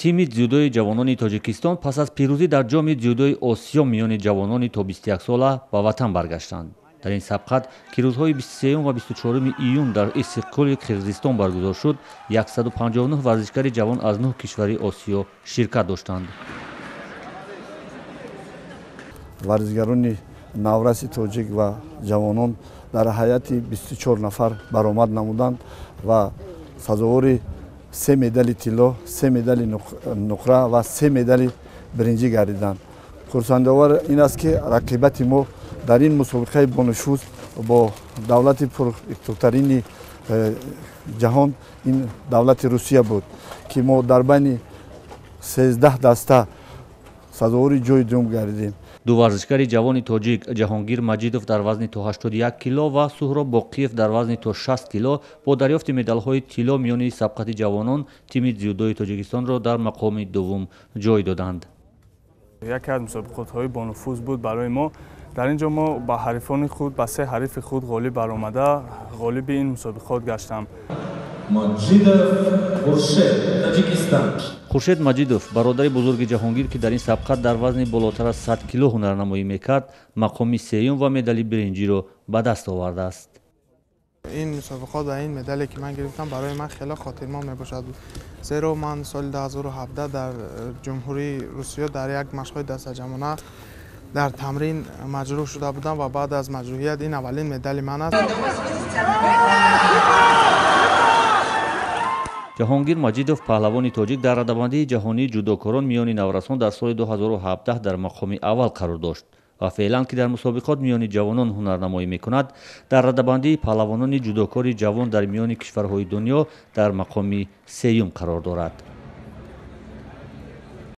тими дзюдои ҷавонони тоҷикистон пас аз пирӯзӣ дар ҷоми дзюдои осиё миёни ҷавонони то 21 сола ба ватан баргаштанд. дар ин сабқат ки рӯзҳои 23 ва 24 июн дар истиқлоли қирғизистон баргузор шуд, 159 варзишгари ҷавон аз 9 кишвари осиё ширкат доштанд. варзишгарони навраси тоҷик ва ҷавонон дар ҳайати 24 нафар баромад намуданд ва сазовори 3 медали тилло, 3 медали нуқра ва 3 медали биринҷӣ гардиданд. хурсандовар ин аст ки рақибати мо дар ин мусобиқаи бонушуз бо давлати пуриқтиқдорини ҷаҳон ин давлати Русия буд ки мо дар байни 13 даста сазовори ҷои дуюм гардидем. ду варзишгари ҷавони тоҷик ҷаҳонгир маҷидов дар вазни то 81 кило ва суҳроб боқиев дар вазни то 60 кило бо дарёфти медалҳои тилло миёни сабқати ҷавонон тими дзюдои тоҷикистонро дар мақоми дуввум ҷой доданд. яке аз мусобиқотҳои бонуфуз буд барои мо. дар ин ҷо мо ба ҳарифони худ ба се ҳарифи худ ғолиб баромада ғолиби ин мусобиқот гаштам. хуршед маҷидов бародари бузурги ҷаҳонгир ки дар ин сабқат дар вазни болотар аз 100 кило ҳунарнамоӣ мекард, мақоми сеюм ва медали биринҷиро ба даст овардааст. ин мусобиқот ва ин медале ки ман гирифтам барои ман хеле хотирмон мебошад, зеро ман соли 2017 дар ҷумҳурии Русия дар як машқҳои дастаҷамона дар тамрин маҷрӯҳ шуда будам ва баъд аз маҷрӯҳият ин аввалин медали ман аст. ҷаҳонгир маҷидов паҳлавони тоҷик дар радабандии ҷаҳонии ҷудокорон миёни наврасон дар соли 2017 дар мақоми аввал қарор дошт ва феълан ки дар мусобиқот миёни ҷавонон ҳунарнамоӣ мекунад, дар радабандии паҳлавонони ҷудокори ҷавон дар миёни кишварҳои дунё дар мақоми сеюм қарор дорад.